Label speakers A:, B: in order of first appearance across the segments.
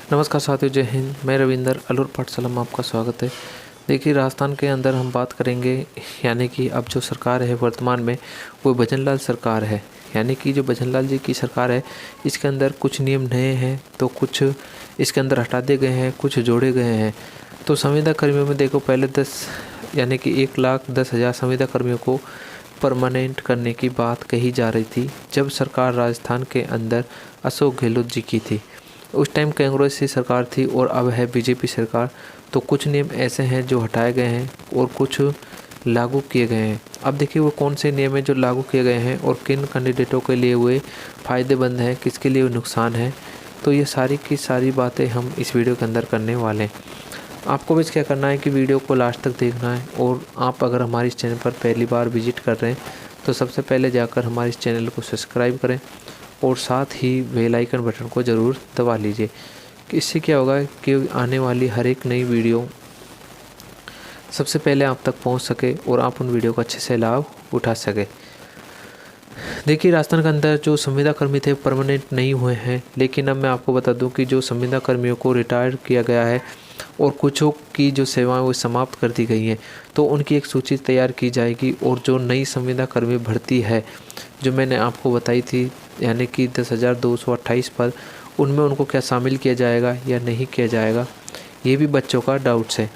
A: नमस्कार साथियों, जय हिंद। मैं रविंदर अलूर पाठशाला में आपका स्वागत है। देखिए, राजस्थान के अंदर हम बात करेंगे, यानी कि अब जो सरकार है वर्तमान में वो भजनलाल सरकार है। यानी कि जो भजनलाल जी की सरकार है, इसके अंदर कुछ नियम नए हैं तो कुछ इसके अंदर हटा दिए गए हैं, कुछ जोड़े गए हैं। तो संविदा कर्मियों में देखो, पहले 10 यानी कि 1,10,000 संविदा कर्मियों को परमानेंट करने की बात कही जा रही थी जब सरकार राजस्थान के अंदर अशोक गहलोत जी की थी। उस टाइम कांग्रेस की सरकार थी और अब है बीजेपी सरकार। तो कुछ नियम ऐसे हैं जो हटाए गए हैं और कुछ लागू किए गए हैं। अब देखिए वो कौन से नियम हैं जो लागू किए गए हैं और किन कैंडिडेटों के लिए हुए फ़ायदेमंद हैं, किसके लिए नुकसान है। तो ये सारी की सारी बातें हम इस वीडियो के अंदर करने वाले हैं। आपको बस क्या करना है कि वीडियो को लास्ट तक देखना है। और आप अगर हमारे इस चैनल पर पहली बार विजिट कर रहे हैं तो सबसे पहले जाकर हमारे इस चैनल को सब्सक्राइब करें और साथ ही बेल आइकन बटन को ज़रूर दबा लीजिए। कि इससे क्या होगा कि आने वाली हर एक नई वीडियो सबसे पहले आप तक पहुंच सके और आप उन वीडियो का अच्छे से लाभ उठा सके। देखिए, राजस्थान के अंदर जो संविदा कर्मी थे परमानेंट नहीं हुए हैं, लेकिन अब मैं आपको बता दूं कि जो संविदा कर्मियों को रिटायर किया गया है और कुछों की जो सेवाएं वो समाप्त कर दी गई हैं, तो उनकी एक सूची तैयार की जाएगी। और जो नई संविदा कर्मी भर्ती है जो मैंने आपको बताई थी, यानी कि 10,228 पद, उनमें उनको क्या शामिल किया जाएगा या नहीं किया जाएगा, ये भी बच्चों का डाउट्स है।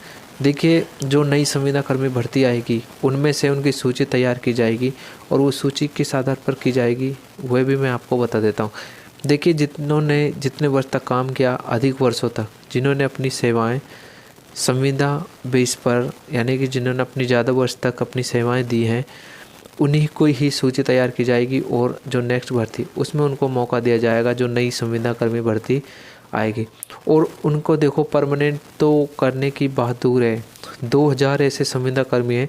A: देखिए, जो नई संविदा कर्मी भर्ती आएगी उनमें से उनकी सूची तैयार की जाएगी और वो सूची किस आधार पर की जाएगी वह भी मैं आपको बता देता हूँ। देखिए, जितने वर्ष तक काम किया, अधिक वर्षों तक जिन्होंने अपनी सेवाएं संविदा बेस पर, यानी कि जिन्होंने अपनी ज़्यादा वर्ष तक अपनी सेवाएं दी हैं, उन्हीं को ही सूची तैयार की जाएगी। और जो नेक्स्ट भर्ती उसमें उनको मौका दिया जाएगा जो नई संविदा कर्मी भर्ती आएगी। और उनको देखो, परमानेंट तो करने की बात दूर है, 2,000 ऐसे संविदा कर्मी हैं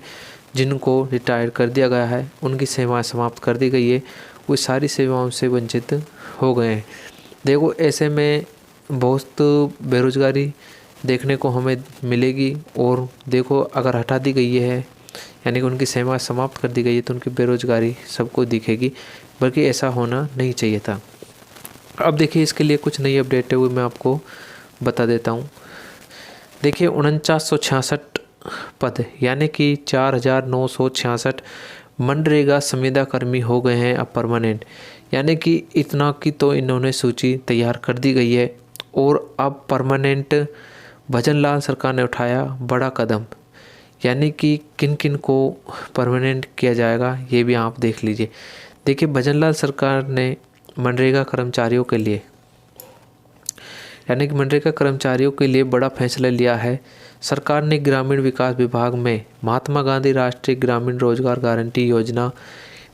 A: जिनको रिटायर कर दिया गया है, उनकी सेवाएं समाप्त कर दी गई है, वो सारी सेवाओं से वंचित हो गए हैं। देखो, ऐसे में बहुत बेरोजगारी देखने को हमें मिलेगी। और देखो, अगर हटा दी गई है, यानी कि उनकी सेवा समाप्त कर दी गई है, तो उनकी बेरोजगारी सबको दिखेगी, बल्कि ऐसा होना नहीं चाहिए था। अब देखिए, इसके लिए कुछ नई अपडेट है वो मैं आपको बता देता हूँ। देखिए, 4966 पद, यानी कि 4,966 मनरेगा संविदा कर्मी हो गए हैं अब परमानेंट। यानी कि इतना की तो इन्होंने सूची तैयार कर दी गई है। और अब परमानेंट भजनलाल सरकार ने उठाया बड़ा कदम, यानी कि किन किन को परमानेंट किया जाएगा ये भी आप देख लीजिए। देखिए, भजनलाल सरकार ने मनरेगा कर्मचारियों के लिए, यानी कि मनरेगा कर्मचारियों के लिए बड़ा फैसला लिया है। सरकार ने ग्रामीण विकास विभाग में महात्मा गांधी राष्ट्रीय ग्रामीण रोजगार गारंटी योजना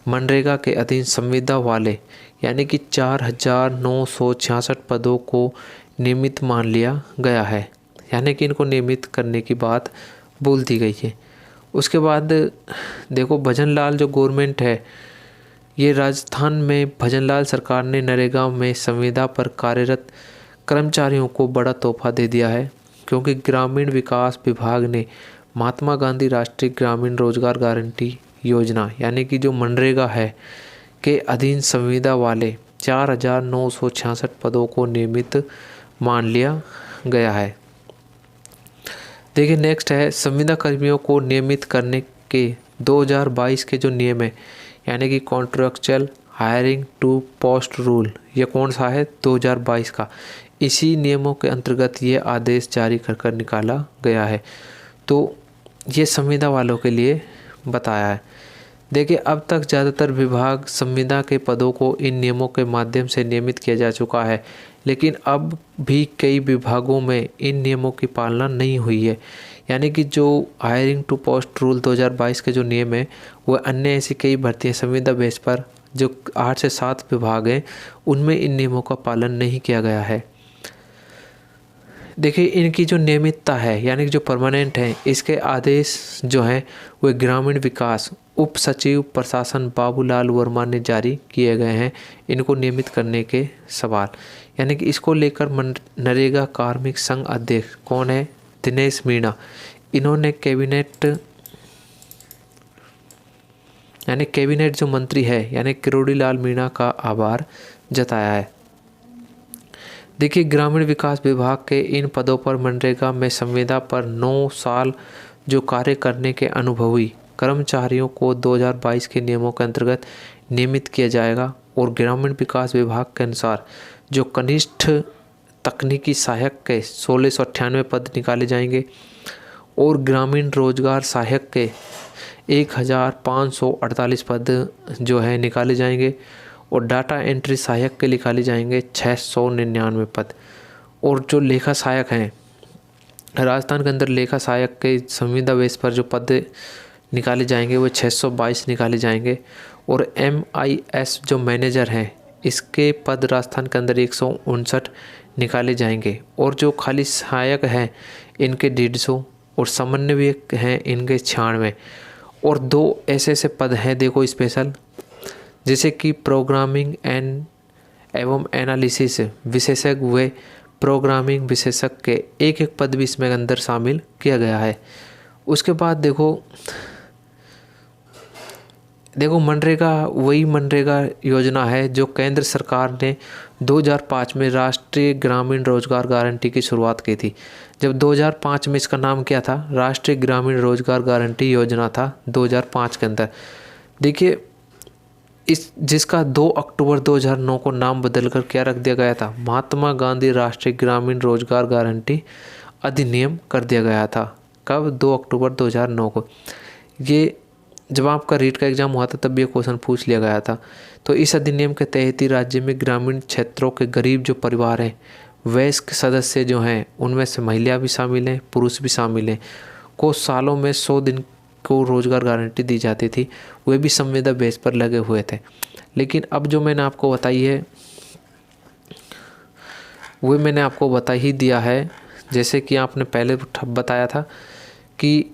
A: मनरेगा के अधीन संविदा वाले, यानी कि 4,966 पदों को नियमित मान लिया गया है। यानी कि इनको नियमित करने की बात बोल दी गई है। उसके बाद देखो, भजनलाल जो गवर्नमेंट है, ये राजस्थान में भजनलाल सरकार ने नरेगा में संविदा पर कार्यरत कर्मचारियों को बड़ा तोहफा दे दिया है, क्योंकि ग्रामीण विकास विभाग ने महात्मा गांधी राष्ट्रीय ग्रामीण रोजगार गारंटी योजना, यानी कि जो मनरेगा है, के अधीन संविदा वाले 4,966 पदों को नियमित मान लिया गया है। देखिए, नेक्स्ट है संविदा कर्मियों को नियमित करने के 2022 के जो नियम है, यानी कि contractual hiring to post rule, ये कौन सा है, 2022 का। इसी नियमों के अंतर्गत ये आदेश जारी कर निकाला गया है। तो ये संविदा वालों के लिए बताया है। देखिए, अब तक ज़्यादातर विभाग संविदा के पदों को इन नियमों के माध्यम से नियमित किया जा चुका है, लेकिन अब भी कई विभागों में इन नियमों की पालना नहीं हुई है। यानी कि जो हायरिंग टू पोस्ट रूल 2022 के जो नियम है, वह अन्य ऐसी कई भर्तियाँ संविदा बेस पर जो 8 से 7 विभाग हैं, उनमें इन नियमों का पालन नहीं किया गया है। देखिए, इनकी जो नियमितता है, यानी कि जो परमानेंट है, इसके आदेश जो हैं वो ग्रामीण विकास उप सचिव प्रशासन बाबूलाल वर्मा ने जारी किए गए हैं, इनको नियमित करने के सवाल। यानी कि इसको लेकर नरेगा कार्मिक संघ अध्यक्ष कौन है, दिनेश मीणा, इन्होंने कैबिनेट जो मंत्री है, यानी किरोड़ी लाल मीणा का आभार जताया है। देखिए, ग्रामीण विकास विभाग के इन पदों पर मनरेगा में संविदा पर 9 साल जो कार्य करने के अनुभवी कर्मचारियों को 2022 के नियमों के अंतर्गत नियमित किया जाएगा और ग्रामीण विकास विभाग के अनुसार जो कनिष्ठ तकनीकी सहायक के 1698 पद निकाले जाएंगे और ग्रामीण रोजगार सहायक के 1548 पद जो है निकाले जाएंगे और डाटा एंट्री सहायक के निकाले जाएंगे 699 पद। और जो लेखा सहायक हैं, राजस्थान के अंदर लेखा सहायक के संविदा बेस पर जो पद निकाले जाएंगे वो 622 निकाले जाएंगे और MIS जो मैनेजर हैं इसके पद राजस्थान के अंदर 159 निकाले जाएंगे और जो खाली सहायक हैं इनके 150 और समन्वयक हैं इनके 96 और 2 ऐसे पद हैं देखो स्पेशल, जैसे कि प्रोग्रामिंग एवं एनालिसिस विशेषज्ञ व प्रोग्रामिंग विशेषज्ञ के एक पद भी इसमें अंदर शामिल किया गया है। उसके बाद देखो मनरेगा वही मनरेगा योजना है जो केंद्र सरकार ने 2005 में राष्ट्रीय ग्रामीण रोजगार गारंटी की शुरुआत की थी। जब 2005 में इसका नाम क्या था, राष्ट्रीय ग्रामीण रोजगार गारंटी योजना था 2005 के अंदर। देखिए जिसका 2 अक्टूबर 2009 को नाम बदलकर क्या रख दिया गया था, महात्मा गांधी राष्ट्रीय ग्रामीण रोजगार गारंटी अधिनियम कर दिया गया था। कब? 2 अक्टूबर 2009 को। ये जब आपका रीट का एग्ज़ाम हुआ था तब ये क्वेश्चन पूछ लिया गया था। तो इस अधिनियम के तहत ही राज्य में ग्रामीण क्षेत्रों के गरीब जो परिवार हैं, वयस्क सदस्य जो हैं, उनमें से महिला भी शामिल हैं, पुरुष भी शामिल हैं, को सालों में 100 दिन को रोज़गार गारंटी दी जाती थी। वे भी संविदा बेस पर लगे हुए थे। लेकिन अब जो मैंने आपको बताई है वो मैंने आपको बता ही दिया है, जैसे कि आपने पहले बताया था कि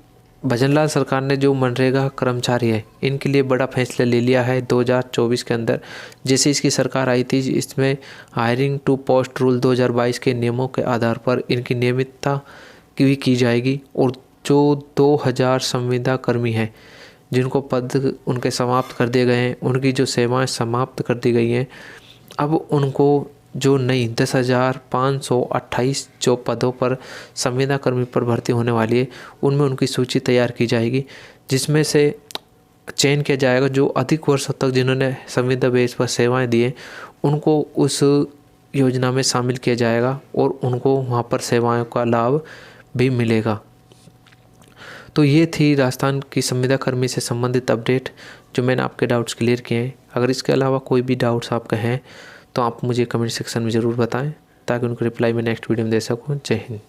A: भजनलाल सरकार ने जो मनरेगा कर्मचारी है इनके लिए बड़ा फैसला ले लिया है 2024 के अंदर। जैसे इसकी सरकार आई थी, इसमें हायरिंग टू पोस्ट रूल 2022 के नियमों के आधार पर इनकी नियमितता की जाएगी और जो 2000 संविदा कर्मी हैं जिनको पद उनके समाप्त कर दिए गए हैं, उनकी जो सेवाएं समाप्त कर दी गई हैं, अब उनको जो नई 10,528 जो पदों पर संविदा कर्मी पर भर्ती होने वाली है उनमें उनकी सूची तैयार की जाएगी, जिसमें से चयन किया जाएगा जो अधिक वर्षों तक जिन्होंने संविदा बेस पर सेवाएं दी हैं उनको उस योजना में शामिल किया जाएगा और उनको वहां पर सेवाओं का लाभ भी मिलेगा। तो ये थी राजस्थान की संविदा कर्मी से संबंधित अपडेट जो मैंने आपके डाउट्स क्लियर किए हैं। अगर इसके अलावा कोई भी डाउट्स आपके हैं तो आप मुझे कमेंट सेक्शन में ज़रूर बताएं ताकि उनको रिप्लाई मैं नेक्स्ट वीडियो में दे सकूं। जय हिंद।